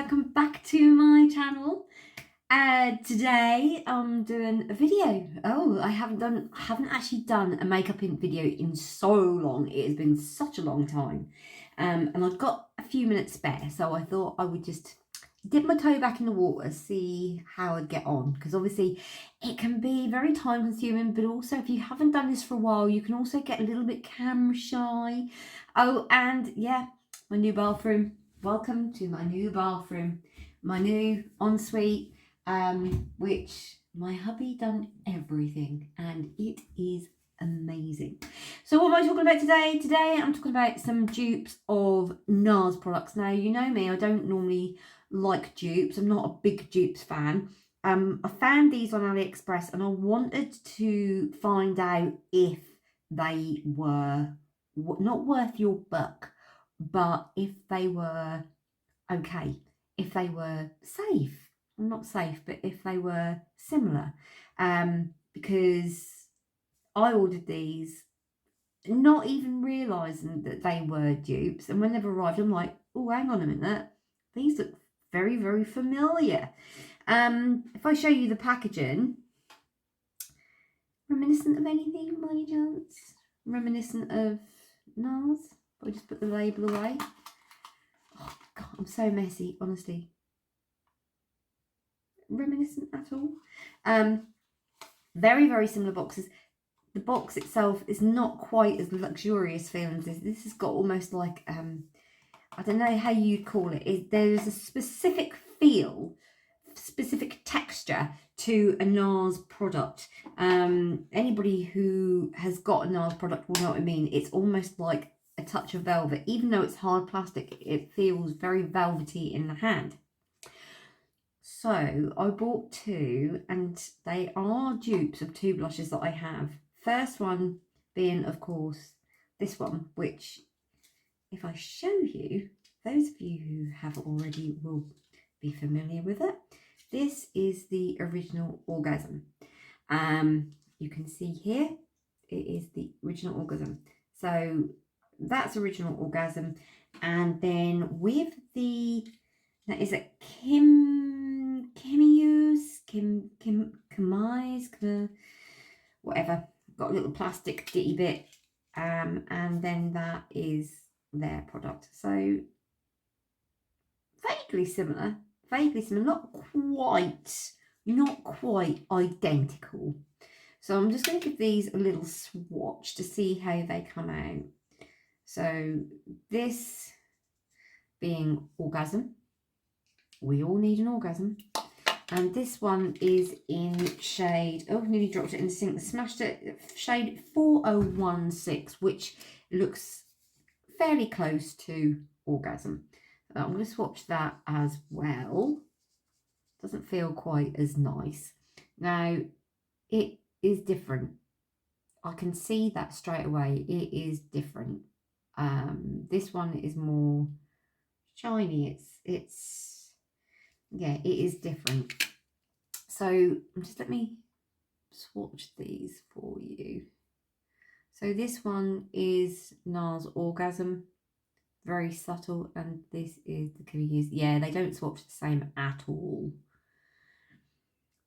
welcome back to my channel. Today I'm doing a video. I haven't actually done a makeup video in so long. It has been such a long time, and I've got a few minutes spare, so I thought I would just dip my toe back in the water, see how I'd get on, because obviously it can be very time consuming, but also if you haven't done this for a while, you can also get a little bit camera shy. Oh, and yeah, my new bathroom. Welcome to my new bathroom, my new ensuite, which my hubby done everything, and it is amazing. So what am I talking about today? Today I'm talking about some dupes of NARS products. Now, you know me, I don't normally like dupes. I'm not a big dupes fan. I found these on Aliexpress and I wanted to find out if they were not worth your buck, but if they were okay, if they were safe. Not safe, but if they were similar. Because I ordered these not even realising that they were dupes, and when they've arrived I'm like, oh, hang on a minute, these look very, very familiar. If I show you the packaging, reminiscent of anything by any chance? Reminiscent of NARS? I just put the label away. Oh God, I'm so messy, honestly. Reminiscent at all? Very, very similar boxes. The box itself is not quite as luxurious feeling as this. This has got almost like, I don't know how you'd call it. There's a specific feel, specific texture to a NARS product. Anybody who has got a NARS product will know what I mean. It's almost like a touch of velvet. Even though it's hard plastic, it feels very velvety in the hand. So I bought two, and they are dupes of two blushes that I have. First one being, of course, this one, which if I show you, those of you who have already will be familiar with it. This is the Original Orgasm. You can see here, it is the Original Orgasm. So that's Original Orgasm. And then with the, that is it Kimi's, whatever. Got a little plastic ditty bit. And then that is their product. So vaguely similar, not quite identical. So I'm just going to give these a little swatch to see how they come out. So this being Orgasm, we all need an orgasm, and this one is in shade, oh, nearly dropped it in the sink, smashed it, shade 4016, which looks fairly close to Orgasm. I'm going to swatch that as well. Doesn't feel quite as nice. Now, it is different. I can see that straight away. It is different. This one is more shiny. Yeah, it is different. So just let me swatch these for you. So this one is NARS Orgasm. Very subtle, and this is the Kimi's. Yeah, they don't swatch the same at all.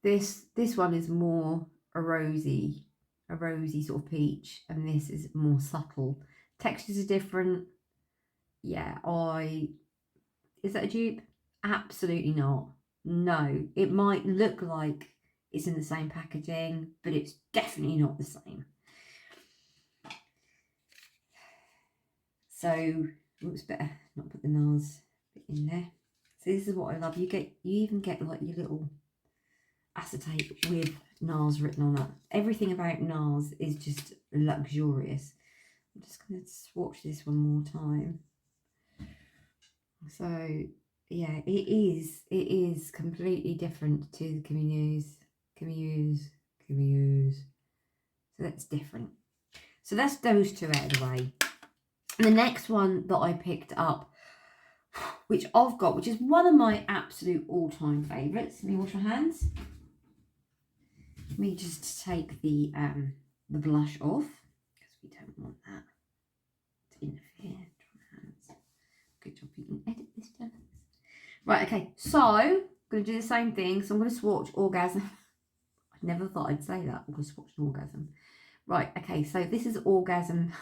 This one is more a rosy sort of peach, and this is more subtle. Textures are different. Yeah, is that a dupe? Absolutely not. No, it might look like it's in the same packaging, but it's definitely not the same. So it's better not put the NARS bit in there. So this is what I love. You even get like your little acetate with NARS written on it. Everything about NARS is just luxurious. I'm just going to swatch this one more time. So yeah, it is completely different to the Kimi's. So that's different. So that's those two out of the way. And the next one that I picked up, which I've got, which is one of my absolute all-time favourites. Let me wash my hands. Let me just take the blush off, because we don't want that to interfere. Good job, you can edit this down. Right, okay, so I'm going to do the same thing. So I'm going to swatch Orgasm. I never thought I'd say that. I'm going to swatch an Orgasm. Right, okay, so this is Orgasm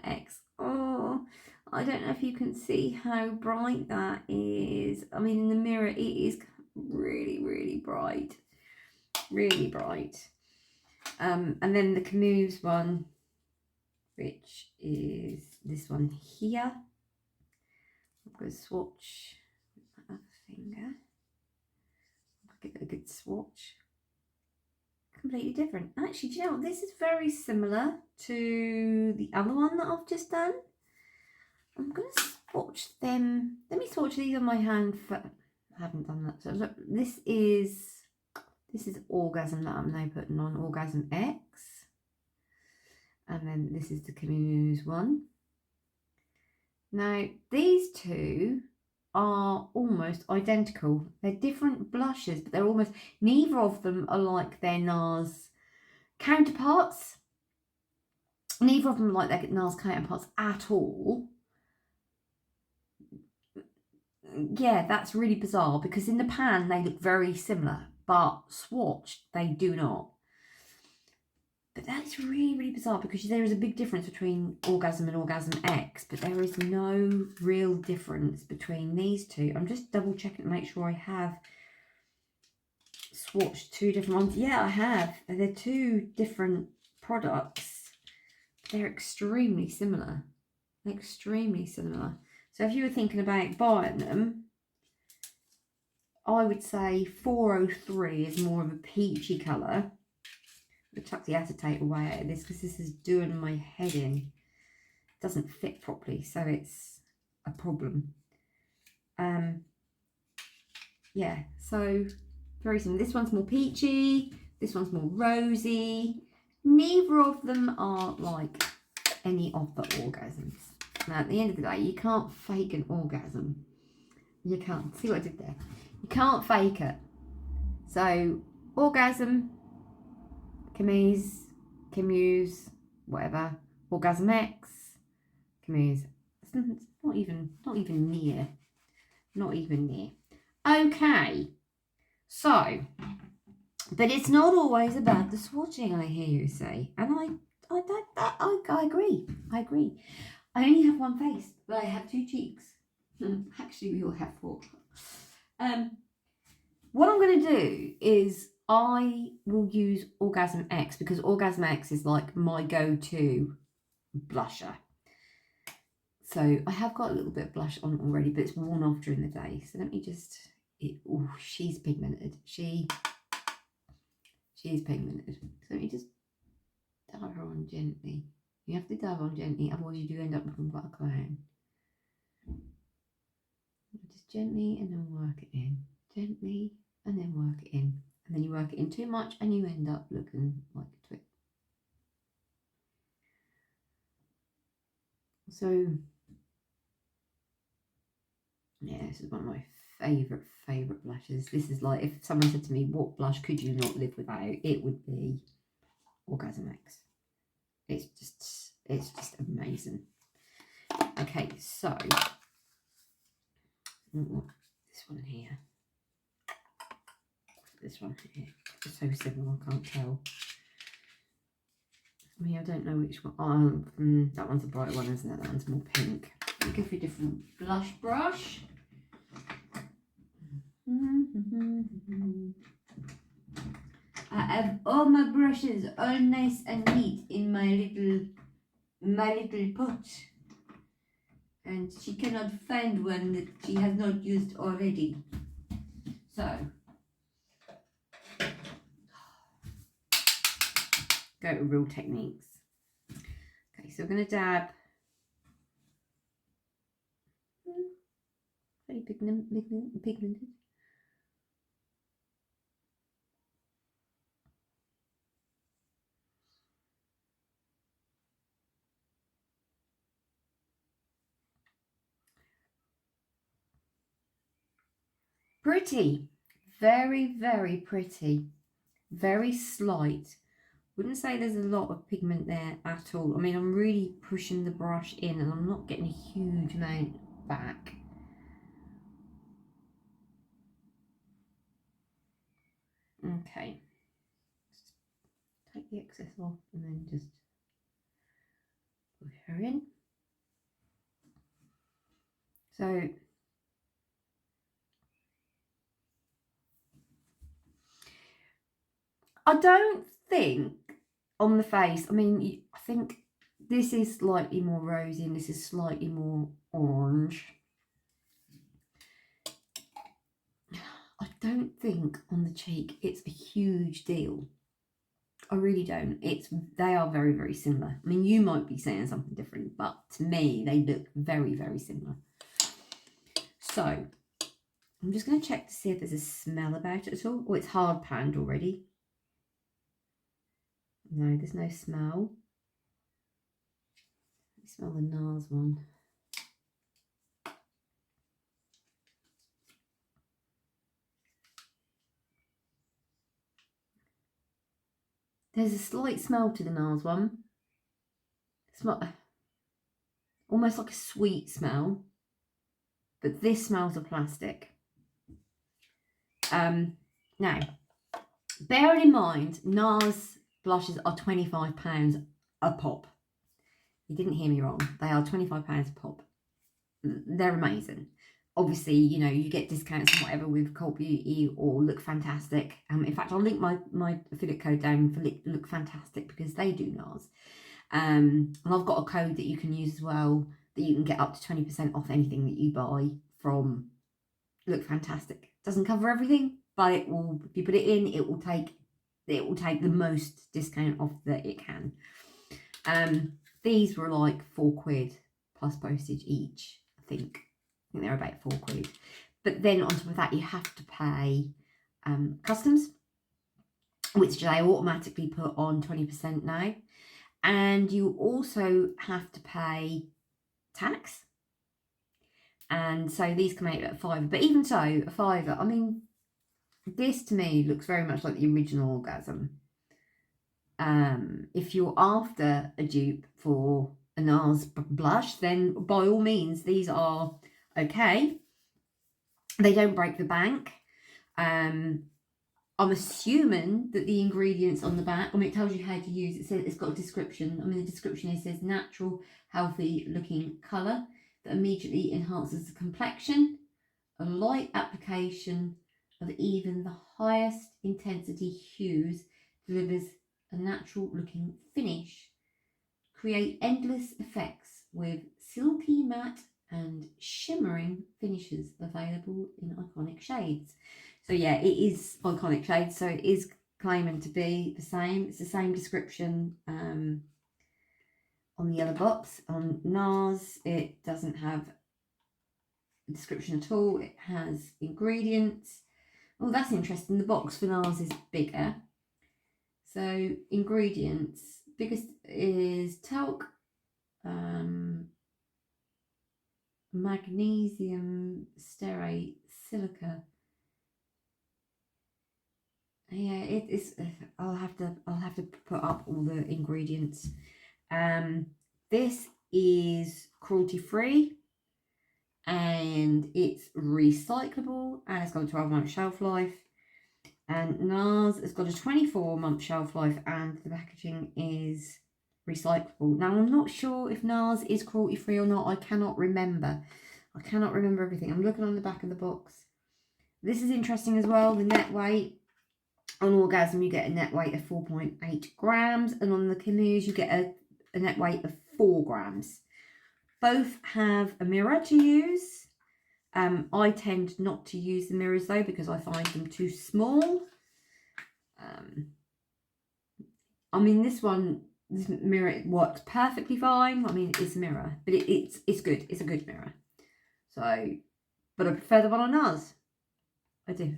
X. Oh, I don't know if you can see how bright that is. I mean, in the mirror, it is really, really bright. Really bright. And then the Camus one, which is this one here. I'm going to swatch with my other finger. I'll give it a good swatch. Completely different. Actually, do you know what? This is very similar to the other one that I've just done. I'm going to swatch them. Let me swatch these on my hand first. I haven't done that. So look, this is Orgasm that I'm now putting on, Orgasm X. And then this is the Camus one. Now, these two are almost identical. They're different blushes, but they're almost, neither of them are like their NARS counterparts. Neither of them are like their NARS counterparts at all. Yeah, that's really bizarre because in the pan they look very similar, but swatched they do not. But that's really, really bizarre because there is a big difference between Orgasm and Orgasm X, but there is no real difference between these two. I'm just double checking to make sure I have swatched two different ones. Yeah, I have. They're two different products. They're extremely similar. Extremely similar. So if you were thinking about buying them, I would say 403 is more of a peachy colour. I'm going to chuck the acetate away out of this because this is doing my head in. It doesn't fit properly, so it's a problem. Yeah, so very similar. This one's more peachy, this one's more rosy. Neither of them are like any of the orgasms. Now, at the end of the day, you can't fake an orgasm. You can't. See what I did there? You can't fake it. So, Orgasm, Camus, whatever. Orgasm X, Camus. It's not even near. Not even near. Okay. So, but it's not always about the swatching, I hear you say. And I agree. I agree. I only have one face, but I have two cheeks. Actually, we all have four. What I'm going to do is I will use Orgasm X because Orgasm X is like my go-to blusher. So I have got a little bit of blush on already, but it's worn off during the day. So let me just, oh, she's pigmented. She is pigmented. So let me just dab her on gently. You have to dab on gently, otherwise you do end up looking like a clown. Just gently and then work it in. Gently and then work it in. And then you work it in too much and you end up looking like a twit. So, yeah, this is one of my favourite blushes. This is like, if someone said to me, what blush could you not live without? It would be Orgasm X. It's just amazing. Okay, so this one here. This one here. It's so similar, I can't tell. I mean, I don't know which one. Oh, that one's a bright one, isn't it? That one's more pink. Let me go for a different blush brush. I have all my brushes all nice and neat in my little pot. And she cannot find one that she has not used already. So, go to Real Techniques. Okay, so we're going to dab. Very pigmented. Pretty. Very pretty. Very slight. Wouldn't say there's a lot of pigment there at all. I mean, I'm really pushing the brush in and I'm not getting a huge amount back. Okay. Take the excess off and then just push her in. So I don't think on the face, I mean, I think this is slightly more rosy and this is slightly more orange. I don't think on the cheek it's a huge deal. I really don't. They are very, very similar. I mean, you might be saying something different, but to me, they look very, very similar. So I'm just going to check to see if there's a smell about it at all. Oh, it's hard panned already. No, there's no smell. Let me smell the NARS one. There's a slight smell to the NARS one. Smell almost like a sweet smell, but this smells of plastic. Now, bearing in mind, NARS blushes are £25 a pop. You didn't hear me wrong. They are £25 a pop. They're amazing. Obviously, you know, you get discounts and whatever with Cult Beauty or Look Fantastic. In fact, I'll link my affiliate code down for Look Fantastic because they do NARS. And I've got a code that you can use as well that you can get up to 20% off anything that you buy from Look Fantastic. Doesn't cover everything, but it will. If you put it in, it will take the most discount off that it can. These were like £4 plus postage each. I think they're about £4. But then on top of that, you have to pay customs, which they automatically put on 20% now. And you also have to pay tax. And so these come out at £5. But even so, a £5, I mean, this to me looks very much like the original Orgasm. If you're after a dupe for a NARS blush, then by all means, these are okay. They don't break the bank. I'm assuming that the ingredients on the back, I mean, it tells you how to use it. So it's got a description. I mean, the description says natural, healthy looking colour that immediately enhances the complexion. A light application of even the highest intensity hues delivers a natural looking finish. Create endless effects with silky matte and shimmering finishes available in iconic shades. So yeah, it is iconic shades, so it is claiming to be the same. It's the same description on the yellow box. On NARS, it doesn't have a description at all. It has ingredients. Oh, that's interesting. The box for NARS is bigger. So ingredients, biggest is talc, magnesium stearate, silica. Yeah, it is. I'll have to put up all the ingredients. This is cruelty free, and it's recyclable, and it's got a 12-month shelf life. And NARS has got a 24-month shelf life, and the packaging is recyclable. Now, I'm not sure if NARS is cruelty free or not. I cannot remember. I cannot remember everything. I'm looking on the back of the box. This is interesting as well. The net weight on Orgasm, you get a net weight of 4.8 grams, and on the Canoes, you get a net weight of 4 grams. Both have a mirror to use. I tend not to use the mirrors though because I find them too small. I mean, this mirror works perfectly fine. I mean, it's a mirror, but it's good. It's a good mirror. So, but I prefer the one on NARS. I do.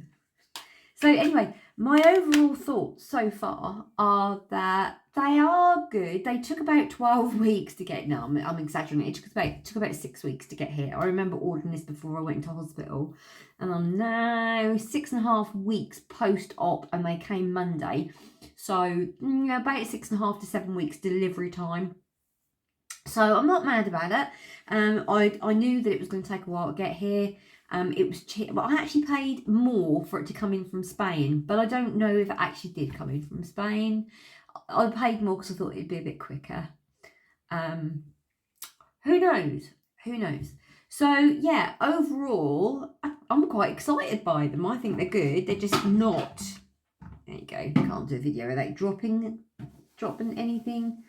So anyway, my overall thoughts so far are that they are good. They took about 12 weeks to get. No, I'm exaggerating. It took about 6 weeks to get here. I remember ordering this before I went into hospital, and I'm now 6.5 weeks post-op, and they came Monday. So about 6.5 to 7 weeks delivery time. So I'm not mad about it. I knew that it was going to take a while to get here. It was cheap, but I actually paid more for it to come in from Spain, but I don't know if it actually did come in from Spain. I paid more because I thought it'd be a bit quicker. Who knows? Who knows? So yeah, overall, I'm quite excited by them. I think they're good. They're just not. There you go. Can't do a video without dropping anything.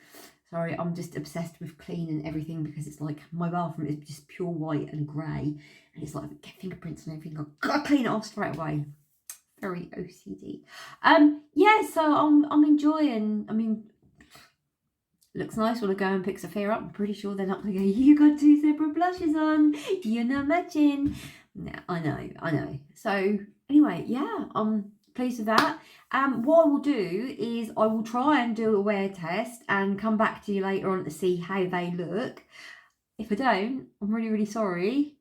Sorry, I'm just obsessed with cleaning everything because it's like my bathroom is just pure white and grey, and it's like get fingerprints and everything. I've got to clean it off straight away. Very OCD. Yeah. So I'm enjoying. I mean, looks nice when I go and pick Sophia up. I'm pretty sure they're not going to go, you got 2 separate blushes on. You're not matching. No, I know. So anyway, yeah, I'm pleased with that. What I will do is I will try and do a wear test and come back to you later on to see how they look. If I don't, I'm really, really sorry.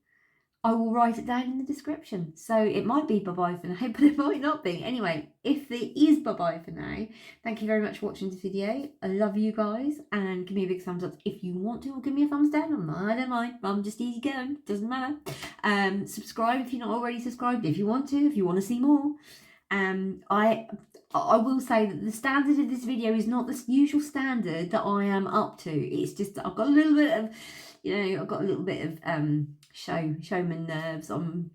I will write it down in the description. So it might be bye-bye for now, but it might not be. Anyway, if it is bye-bye for now, thank you very much for watching this video. I love you guys, and give me a big thumbs up if you want to, or give me a thumbs down. I don't mind. I'm just easy going. Doesn't matter. Subscribe if you're not already subscribed, if you want to see more. I will say that the standard of this video is not the usual standard that I am up to. It's just I've got a little bit of, I've got a little bit of showman nerves. I'm,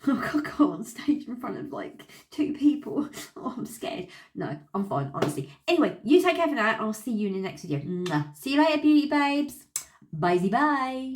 I've got to go on stage in front of like 2 people. Oh, I'm scared. No, I'm fine, honestly. Anyway, you take care for now. I'll see you in the next video. See you later, beauty babes. Bye-bye.